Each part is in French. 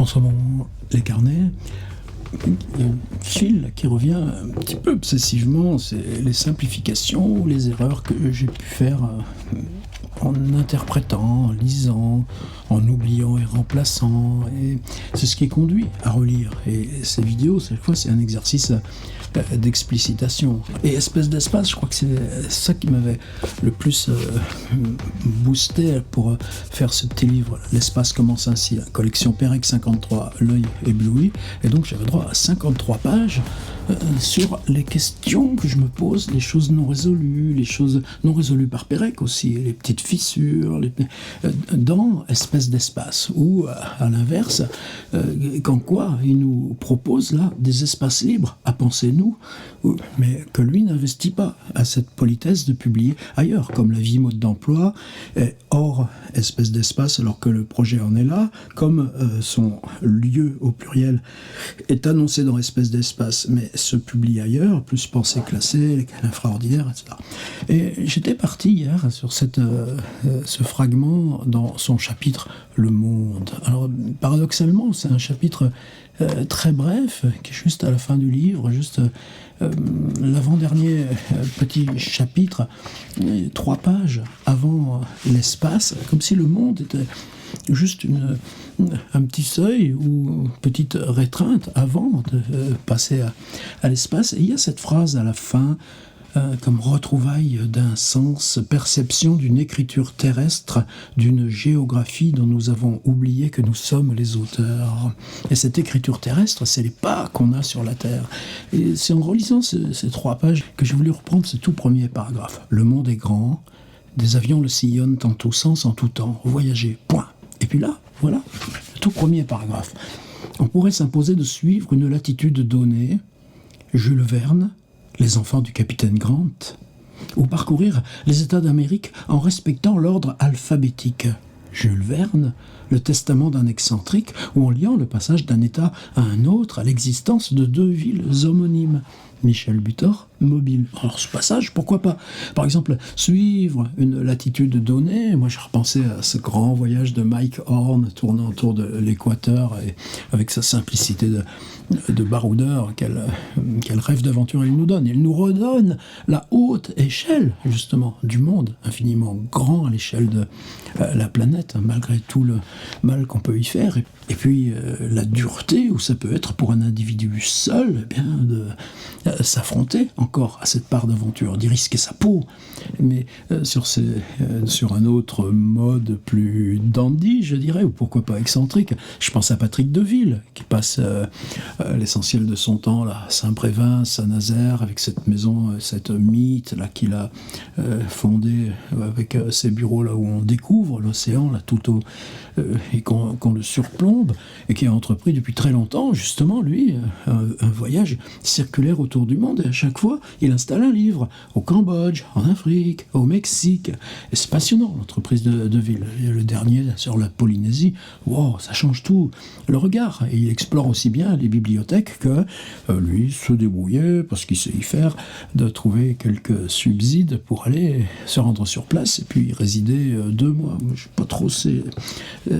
en ce moment les carnets, il y a un fil qui revient un petit peu obsessivement, c'est les simplifications ou les erreurs que j'ai pu faire en interprétant, en lisant, en oubliant et remplaçant. Et c'est ce qui est conduit à relire. Et ces vidéos, cette fois, c'est un exercice d'explicitation. Et espèce d'espace, je crois que c'est ça qui m'avait le plus boosté pour faire ce petit livre. L'espace commence ainsi, la collection Perec 53, l'œil ébloui. Et donc j'avais droit à 53 pages sur les questions que je me pose, les choses non résolues, les choses non résolues par Perec aussi, les petites fissures, dans espèce d'espace. Ou à l'inverse, qu'en quoi il nous propose là des espaces libres à penser nous, mais que lui n'investit pas à cette politesse de publier ailleurs, comme la vie mode d'emploi est hors espèce d'espace alors que le projet en est là, comme son lieu au pluriel est annoncé dans espèce d'espace mais se publie ailleurs, plus pensée classée, les cas infraordinaires, etc. Et j'étais parti hier sur ce fragment dans son chapitre Le Monde. Alors paradoxalement, c'est un chapitre très bref, qui est juste à la fin du livre, juste l'avant-dernier petit chapitre, 3 pages avant l'espace, comme si le monde était juste un petit seuil ou une petite restreinte avant de passer à l'espace. Et il y a cette phrase à la fin, comme retrouvaille d'un sens, perception d'une écriture terrestre, d'une géographie dont nous avons oublié que nous sommes les auteurs. Et cette écriture terrestre, c'est les pas qu'on a sur la Terre. Et c'est en relisant ces 3 pages que j'ai voulu reprendre ce tout premier paragraphe. Le monde est grand, des avions le sillonnent en tous sens, en tout temps, voyager, point. Et puis là, voilà, le tout premier paragraphe. On pourrait s'imposer de suivre une latitude donnée, Jules Verne, les enfants du capitaine Grant, ou parcourir les États d'Amérique en respectant l'ordre alphabétique. Jules Verne, le testament d'un excentrique, ou en liant le passage d'un État à un autre à l'existence de 2 villes homonymes. Michel Butor, Mobile. Alors ce passage, pourquoi pas? Par exemple, suivre une latitude donnée. Moi, je repensais à ce grand voyage de Mike Horn tournant autour de l'équateur et avec sa simplicité de baroudeur, quel rêve d'aventure il nous donne. Il nous redonne la haute échelle, justement, du monde, infiniment grand à l'échelle de la planète, malgré tout le mal qu'on peut y faire. Et puis, la dureté, où ça peut être pour un individu seul, eh bien, de s'affronter encore à cette part d'aventure, d'y risquer sa peau, mais sur un autre mode plus dandy, je dirais, ou pourquoi pas excentrique. Je pense à Patrick Deville, qui passe l'essentiel de son temps là, à Saint-Brévin, Saint-Nazaire, avec cette maison, cette mythe là qu'il a fondée avec ses bureaux là où on découvre l'océan là tout au et qu'on le surplombe, et qui a entrepris depuis très longtemps, justement, lui, un voyage circulaire autour du monde, et à chaque fois, il installe un livre, au Cambodge, en Afrique, au Mexique, et c'est passionnant, l'entreprise de Ville. Et le dernier, sur la Polynésie, wow, ça change tout, le regard, et il explore aussi bien les bibliothèques que, lui, se débrouillait, parce qu'il sait y faire, de trouver quelques subsides pour aller se rendre sur place, et puis y résider 2 mois. Moi, je ne sais pas trop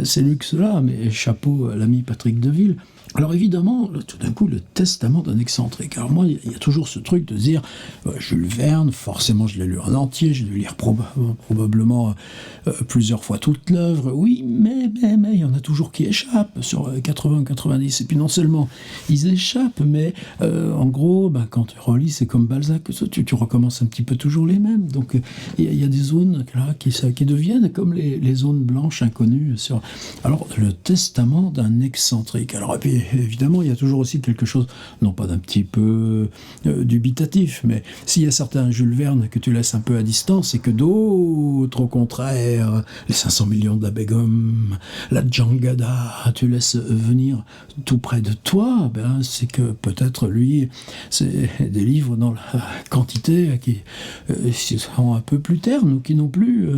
ces luxes-là, mais chapeau à l'ami Patrick Deville. Alors évidemment, tout d'un coup, le testament d'un excentrique. Alors moi, il y a toujours ce truc de dire, Jules Verne, forcément je l'ai lu en entier, j'ai dû lire probablement plusieurs fois toute l'œuvre. Oui, mais il y en a toujours qui échappent sur 80-90. Et puis non seulement ils échappent, mais en gros, quand tu relis, c'est comme Balzac, tu recommences un petit peu toujours les mêmes. Donc il y a des zones là, qui deviennent comme les zones blanches inconnues. Alors, le testament d'un excentrique. Alors, et puis, évidemment, il y a toujours aussi quelque chose, non pas d'un petit peu dubitatif, mais s'il y a certains Jules Verne que tu laisses un peu à distance et que d'autres, au contraire, les 500 millions de la Begum, la Jangada, tu laisses venir tout près de toi, c'est que peut-être lui, c'est des livres dans la quantité qui sont un peu plus ternes ou qui n'ont plus,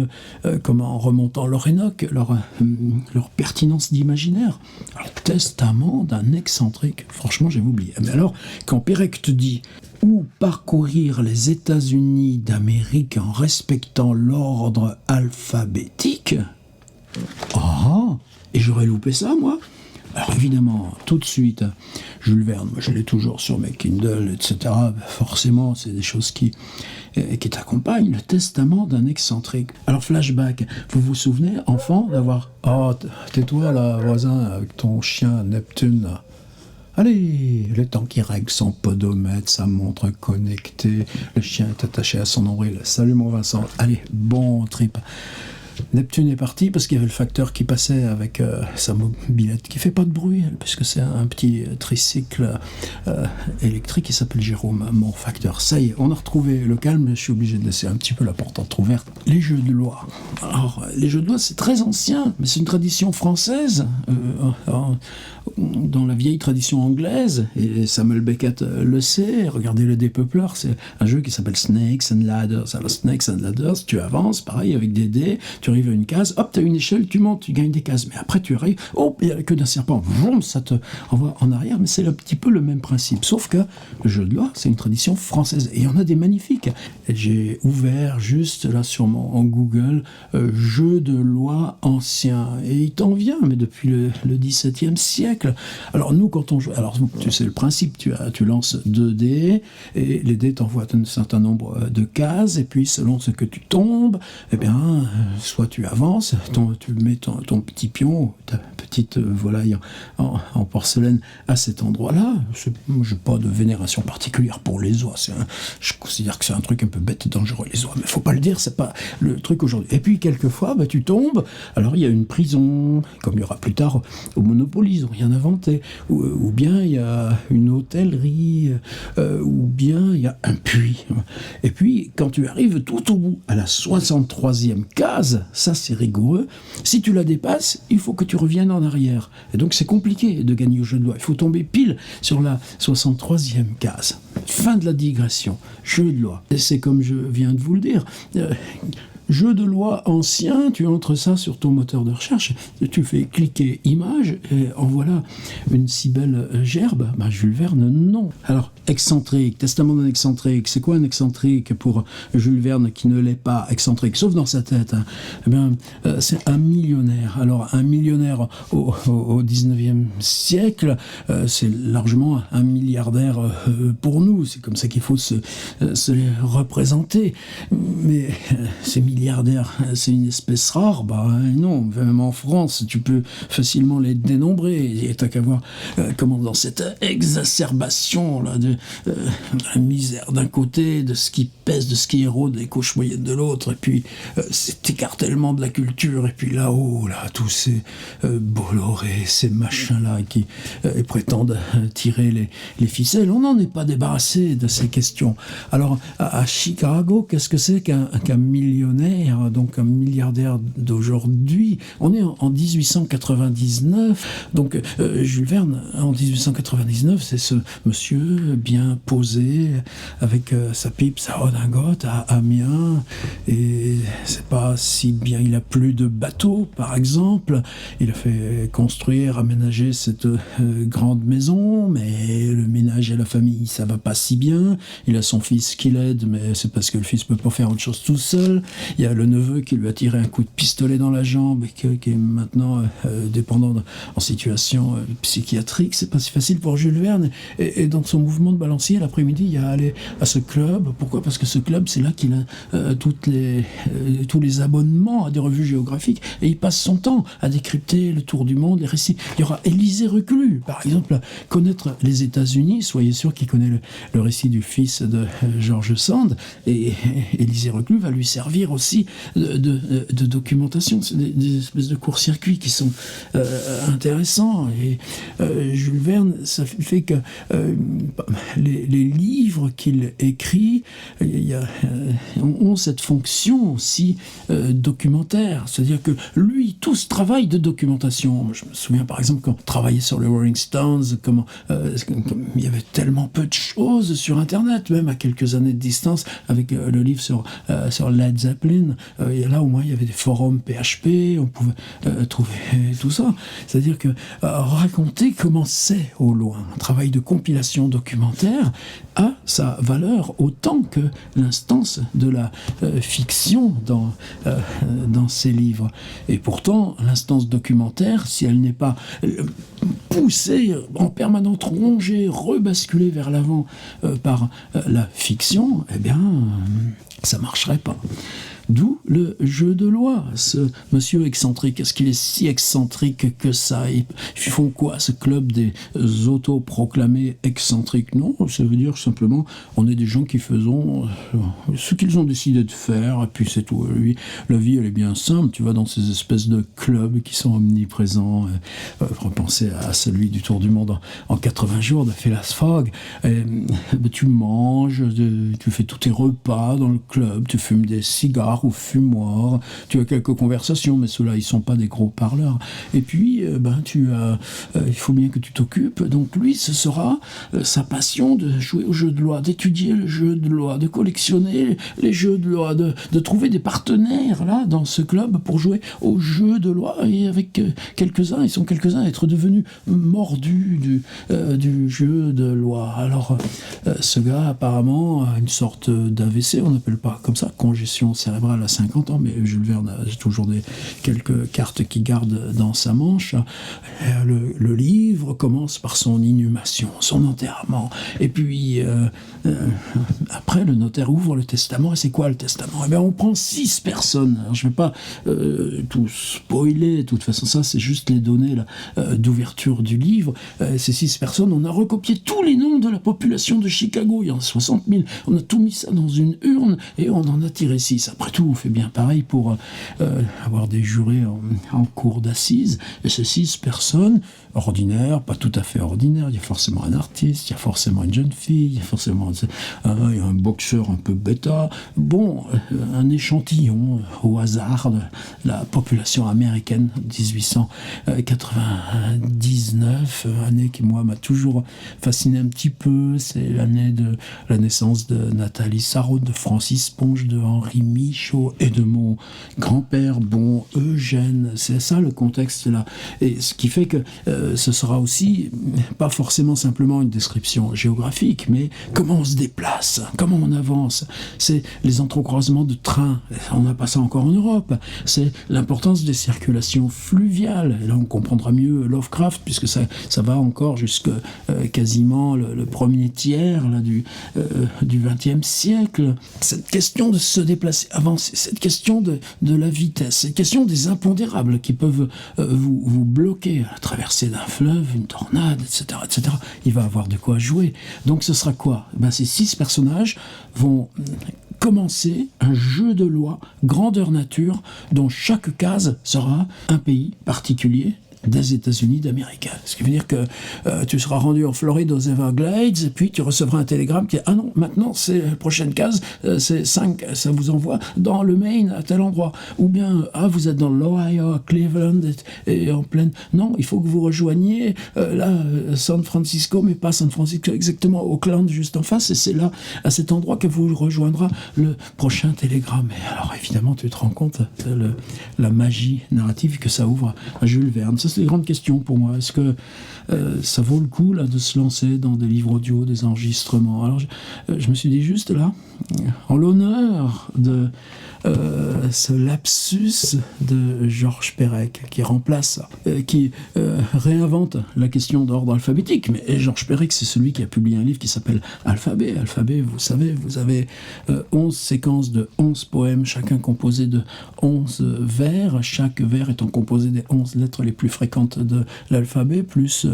en remontant leur énoque, leur pertinence d'imaginaire. Alors, testament d'un excentrique, franchement, j'avais oublié. Mais alors, quand Perec te dit « ou parcourir les États-Unis d'Amérique en respectant l'ordre alphabétique », et j'aurais loupé ça, moi. Alors évidemment, tout de suite, Jules Verne, moi je l'ai toujours sur mes Kindle, etc. Forcément, c'est des choses qui t'accompagnent. Le testament d'un excentrique. Alors flashback, vous vous souvenez, enfant, d'avoir... Oh, tais-toi là, voisin, avec ton chien Neptune, là. Allez, le temps qui règle son podomètre, sa montre connectée, le chien est attaché à son nombril. Salut mon Vincent, allez, bon trip. Neptune est parti parce qu'il y avait le facteur qui passait avec sa mobilette qui fait pas de bruit puisque c'est un petit tricycle électrique qui s'appelle Jérôme, mon facteur. Ça y est, on a retrouvé le calme, je suis obligé de laisser un petit peu la porte entrouverte. Les jeux de loi. Alors, les jeux de loi, c'est très ancien, mais c'est une tradition française dans la vieille tradition anglaise, et Samuel Beckett le sait. Regardez le Dépeupleur, c'est un jeu qui s'appelle Snakes and Ladders. Alors Snakes and Ladders, tu avances, pareil, avec des dés, tu arrives à une case, hop, tu as une échelle, tu montes, tu gagnes des cases, mais après tu arrives, oh, il n'y a que d'un serpent, vroom, ça te envoie en arrière, mais c'est un petit peu le même principe, sauf que le jeu de loi, c'est une tradition française, et il y en a des magnifiques. Et j'ai ouvert juste là sur en Google, jeu de loi ancien, et il t'en vient, mais depuis le XVIIe siècle. Alors nous, quand on joue, alors tu sais le principe, tu lances 2 dés, et les dés t'envoient un certain nombre de cases, et puis selon ce que tu tombes, eh bien, soit tu avances, tu mets ton petit pion, ta petite volaille en porcelaine à cet endroit-là. Moi, je n'ai pas de vénération particulière pour les oies. Je considère que c'est un truc un peu bête et dangereux, les oies. Mais il ne faut pas le dire, c'est pas le truc aujourd'hui. Et puis, quelquefois, tu tombes. Alors, il y a une prison, comme il y aura plus tard au Monopoly, ils n'ont rien inventé. Ou bien, il y a une hôtellerie, ou bien, il y a un puits. Et puis, quand tu arrives tout au bout, à la 63e case, ça c'est rigoureux, si tu la dépasses, il faut que tu reviennes en arrière. Et donc c'est compliqué de gagner au jeu de loi. Il faut tomber pile sur la 63e case. Fin de la digression. Jeu de loi. Et c'est comme je viens de vous le dire. Jeu de loi ancien, tu entres ça sur ton moteur de recherche, tu fais cliquer image, et en voilà une si belle gerbe. Jules Verne, non. Alors, excentrique, testament d'un excentrique, c'est quoi un excentrique pour Jules Verne qui ne l'est pas excentrique, sauf dans sa tête, hein. Eh bien, c'est un millionnaire. Alors, un millionnaire au 19e siècle, c'est largement un milliardaire pour nous. C'est comme ça qu'il faut se représenter. Mais ces milliardaires, c'est une espèce rare, non, même en France, tu peux facilement les dénombrer, et t'as qu'à voir comment dans cette exacerbation là, de la misère d'un côté, de ce qui pèse, de ce qui érode les couches moyennes de l'autre, et puis cet écartèlement de la culture, et puis là-haut, là, tous ces Bolloré, ces machins-là qui prétendent tirer les ficelles, on n'en est pas débarrassé de ces questions. Alors, à Chicago, qu'est-ce que c'est qu'un millionnaire, donc un milliardaire d'aujourd'hui? On est en 1899, donc Jules Verne, en 1899, c'est ce monsieur bien posé, avec sa pipe, sa redingote à Amiens, et c'est pas si bien, il a plus de bateaux, par exemple, il a fait construire, aménager cette grande maison, mais le ménage et la famille, ça va pas si bien, il a son fils qui l'aide, mais c'est parce que le fils peut pas faire autre chose tout seul, il y a le neveu qui lui a tiré un coup de pistolet dans la jambe, et qui est maintenant dépendant en situation psychiatrique, c'est pas si facile pour Jules Verne, et dans son mouvement de balancier, l'après-midi, il y a allé à ce club. Pourquoi ? Parce que ce club, c'est là qu'il a tous les abonnements à des revues géographiques, et il passe son temps à décrypter le tour du monde, les récits. Il y aura Élisée Reclus, par exemple, connaître les États-Unis. Soyez sûr qu'il connaît le récit du fils de George Sand, et Élisée Reclus va lui servir aussi de documentation. C'est des espèces de court-circuits qui sont intéressants. Et Jules Verne, ça fait que les livres qu'il écrit ont cette fonction aussi documentaire. C'est-à-dire que lui, tout ce travail de documentation, je me souviens par exemple quand on travaillait sur les Rolling Stones, comme il y avait tellement peu de choses sur Internet, même à quelques années de distance, avec le livre sur Led Zeppelin, Brooklyn, et là au moins il y avait des forums PHP, on pouvait trouver tout ça. C'est-à-dire que raconter comment c'est au loin, un travail de compilation documentaire a sa valeur autant que l'instance de la fiction dans ces livres. Et pourtant, l'instance documentaire, si elle n'est pas poussée, en permanence rongée, rebasculée vers l'avant par la fiction, eh bien, ça ne marcherait pas. D'où le jeu de loi, ce monsieur excentrique. Est-ce qu'il est si excentrique que ça? Ils font quoi, ce club des autoproclamés excentriques? Non, ça veut dire simplement, on est des gens qui faisons ce qu'ils ont décidé de faire, et puis c'est tout. Lui, la vie, elle est bien simple. Tu vas dans ces espèces de clubs qui sont omniprésents. Repensez à celui du Tour du Monde en 80 jours de Phileas Fogg. Tu manges, tu fais tous tes repas dans le club, tu fumes des cigares ou fumoir, tu as quelques conversations, mais ceux-là, ils sont pas des gros parleurs. Et puis, il faut bien que tu t'occupes. Donc lui, ce sera sa passion de jouer au jeu de loi, d'étudier le jeu de loi, de collectionner les jeux de loi, de trouver des partenaires là dans ce club pour jouer au jeu de loi. Et avec quelques-uns, ils sont quelques-uns à être devenus mordus du jeu de loi. Alors, ce gars, apparemment, a une sorte d'AVC, on n'appelle pas comme ça, congestion cérébrale à 50 ans, mais Jules Verne a toujours quelques cartes qu'il garde dans sa manche. Le livre commence par son inhumation, son enterrement, et puis après le notaire ouvre le testament. Et c'est quoi le testament? Eh bien, on prend 6 personnes. Alors, je ne vais pas tout spoiler, de toute façon ça c'est juste les données d'ouverture du livre. Ces 6 personnes, on a recopié tous les noms de la population de Chicago, il y en a 60 000, on a tout mis ça dans une urne et on en a tiré 6. Après tout, on fait bien pareil pour avoir des jurés en cour d'assises. Et ces 6 personnes, ordinaires, pas tout à fait ordinaires, il y a forcément un artiste, il y a forcément une jeune fille, il y a forcément il y a un boxeur un peu bêta. Bon, un échantillon au hasard de la population américaine 1899, année qui moi m'a toujours fasciné un petit peu. C'est l'année de la naissance de Nathalie Sarraute, de Francis Ponge, de Henri Michaud et de mon grand-père, bon Eugène. C'est ça le contexte là. Et ce qui fait que ce sera aussi pas forcément simplement une description géographique, mais comment on se déplace, comment on avance. C'est les entrecroisements de trains. On n'a pas ça encore en Europe. C'est l'importance des circulations fluviales. Et là, on comprendra mieux Lovecraft, puisque ça va encore jusque quasiment le premier tiers là, du XXe siècle. Cette question de se déplacer, avancer, cette question de la vitesse, cette question des impondérables qui peuvent vous bloquer à la traversée d'un fleuve, une tornade, etc., etc. Il va avoir de quoi jouer. Donc ce sera quoi? Ces 6 personnages vont commencer un jeu de loi grandeur nature dont chaque case sera un pays particulier des États-Unis d'Amérique. Ce qui veut dire que tu seras rendu en Floride aux Everglades et puis tu recevras un télégramme qui est « Ah non, maintenant, c'est la prochaine case, c'est 5, ça vous envoie dans le Maine à tel endroit. » Ou bien « Ah, vous êtes dans l'Ohio, Cleveland et en pleine... » Non, il faut que vous rejoigniez San Francisco, mais pas San Francisco, exactement Oakland juste en face, et c'est là, à cet endroit, que vous rejoindra le prochain télégramme. Et alors, évidemment, tu te rends compte de la magie narrative que ça ouvre à Jules Verne. Ça, c'est des grandes questions pour moi. Est-ce que ça vaut le coup là, de se lancer dans des livres audio, des enregistrements? Alors, je me suis dit juste là, en l'honneur de ce lapsus de Georges Perec, qui remplace, qui réinvente la question d'ordre alphabétique. Mais Georges Perec, c'est celui qui a publié un livre qui s'appelle Alphabet. Alphabet, vous savez, vous avez 11 séquences de 11 poèmes, chacun composé de 11 vers. Chaque vers étant composé des 11 lettres les plus fréquentes de l'alphabet, plus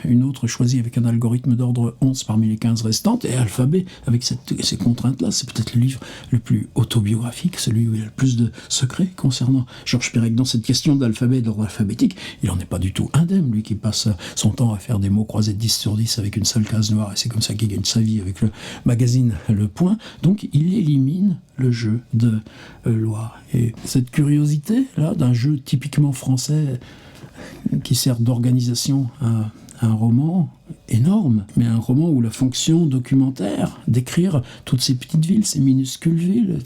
une autre choisie avec un algorithme d'ordre 11 parmi les 15 restantes. Et Alphabet, avec ces contraintes-là, c'est peut-être le livre le plus autobiographique, celui où il y a le plus de secrets concernant Georges Perec. Dans cette question d'alphabet et d'ordre alphabétique, il n'en est pas du tout indemne, lui qui passe son temps à faire des mots croisés de 10 sur 10 avec une seule case noire, et c'est comme ça qu'il gagne sa vie avec le magazine Le Point. Donc il élimine le jeu de loi. Et cette curiosité là d'un jeu typiquement français qui sert d'organisation à un roman, énorme, mais un roman où la fonction documentaire, d'écrire toutes ces petites villes, ces minuscules villes,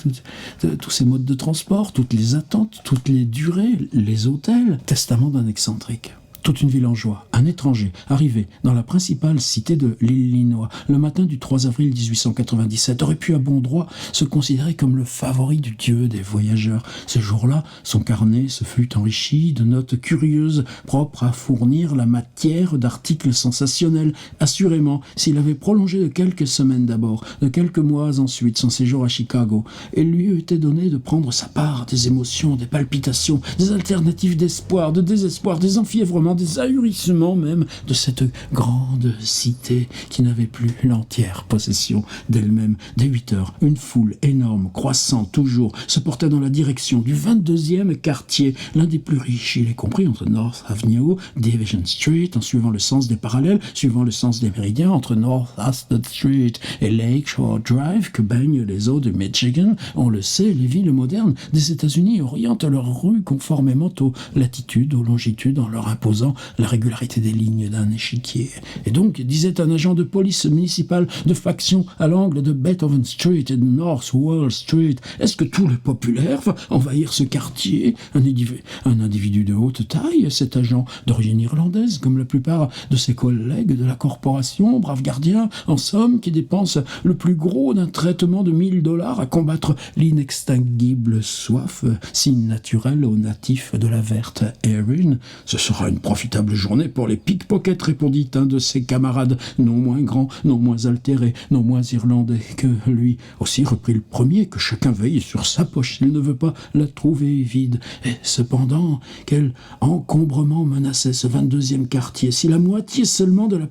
tous ces modes de transport, toutes les attentes, toutes les durées, les hôtels, testament d'un excentrique. Toute une ville en joie. Un étranger, arrivé dans la principale cité de l'Illinois, le matin du 3 avril 1897, aurait pu à bon droit se considérer comme le favori du dieu des voyageurs. Ce jour-là, son carnet se fut enrichi de notes curieuses, propres à fournir la matière d'articles sensationnels. Assurément, s'il avait prolongé de quelques semaines d'abord, de quelques mois ensuite, son séjour à Chicago, il lui eût été donné de prendre sa part des émotions, des palpitations, des alternatives d'espoir, de désespoir, des enfièvrements, des ahurissements même de cette grande cité qui n'avait plus l'entière possession d'elle-même. Dès 8 heures, une foule énorme, croissante toujours, se portait dans la direction du 22e quartier, l'un des plus riches, il est compris, entre North Avenue, Division Street, en suivant le sens des parallèles, suivant le sens des méridiens, entre North Astor Street et Lakeshore Drive, que baignent les eaux du Michigan. On le sait, les villes modernes des États-Unis orientent leurs rues conformément aux latitudes, aux longitudes, en leur imposant la régularité des lignes d'un échiquier. Et donc, disait un agent de police municipale de faction à l'angle de Beethoven Street et de North Wall Street, est-ce que tout le populaire va envahir ce quartier? Un individu de haute taille, cet agent d'origine irlandaise, comme la plupart de ses collègues de la corporation, brave gardien, en somme, qui dépense le plus gros d'un traitement de $1000 à combattre l'inextinguible soif, signe naturel aux natifs de la verte Erin. Ce sera une profitable journée pour les pickpockets, répondit un de ses camarades, non moins grand, non moins altéré, non moins irlandais que lui. Aussi, reprit le premier, que chacun veille sur sa poche, il ne veut pas la trouver vide. Et cependant, quel encombrement menaçait ce 22e quartier, si la moitié seulement de la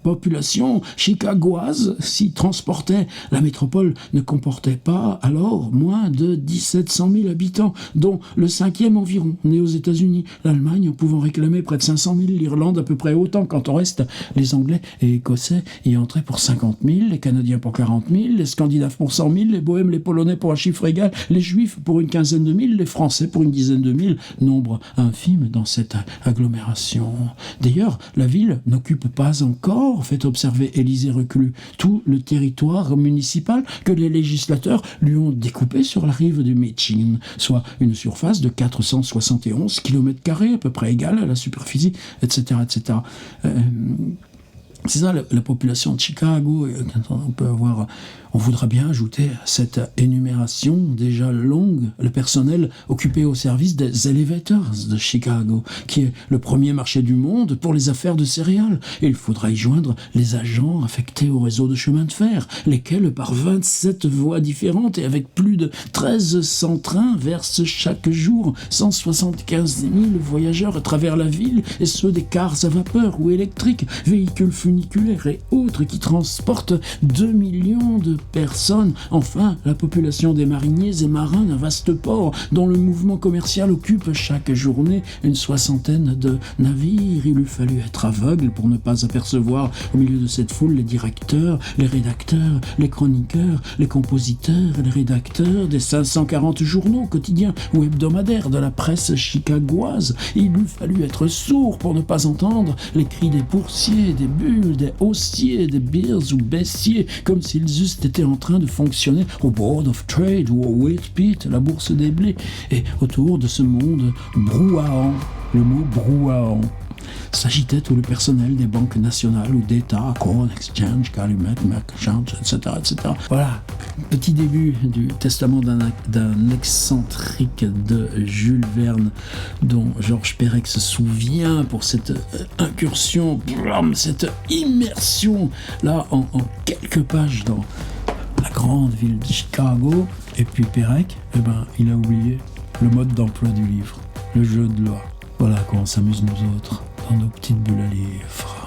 population chicagoise s'y transportait. La métropole ne comportait pas alors moins de 1700 000 habitants, dont le 5e environ né aux États-Unis, l'Allemagne pouvant réclamer près de 500 000, l'Irlande à peu près autant. Quant au reste, les Anglais et Écossais y entraient pour 50 000, les Canadiens pour 40 000, les Scandinaves pour 100 000, les Bohèmes, les Polonais pour un chiffre égal, les Juifs pour une quinzaine de mille, les Français pour une dizaine de mille, nombre infime dans cette agglomération. D'ailleurs, la ville n'occupe pas encore, fait observer Élisée Reclus, tout le territoire municipal que les législateurs lui ont découpé sur la rive du Michigan, soit une surface de 471 km², à peu près égale à la superficie, etc. etc. C'est ça la population de Chicago. On voudra bien ajouter à cette énumération déjà longue le personnel occupé au service des Elevators de Chicago, qui est le premier marché du monde pour les affaires de céréales. Et il faudra y joindre les agents affectés au réseau de chemin de fer, lesquels, par 27 voies différentes et avec plus de 1300 trains, versent chaque jour 175 000 voyageurs à travers la ville, et ceux des cars à vapeur ou électriques, véhicules funiculaires et autres qui transportent 2 millions de personnes. Enfin, la population des mariniers et marins d'un vaste port dont le mouvement commercial occupe chaque journée une 60aine de navires. Il eût fallu être aveugle pour ne pas apercevoir au milieu de cette foule les directeurs, les rédacteurs, les chroniqueurs, les compositeurs et les rédacteurs des 540 journaux quotidiens ou hebdomadaires de la presse chicagoise. Il eût fallu être sourd pour ne pas entendre les cris des boursiers, des bulles, des haussiers, des bears ou baissiers, comme s'ils eussent été en train de fonctionner au Board of Trade ou au Wheat Pit, la bourse des blés. Et autour de ce monde brouhahan, le mot brouhahan, s'agitait tout le personnel des banques nationales ou d'État, Corn Exchange, Calumet, Merchant, etc., etc. Voilà, petit début du testament d'un excentrique de Jules Verne, dont Georges Perec se souvient pour cette incursion, cette immersion, là, en quelques pages dans la grande ville de Chicago. Et puis Perec, il a oublié le mode d'emploi du livre, le jeu de loi. Voilà comment on s'amuse nous autres, dans nos petites bulles à livres.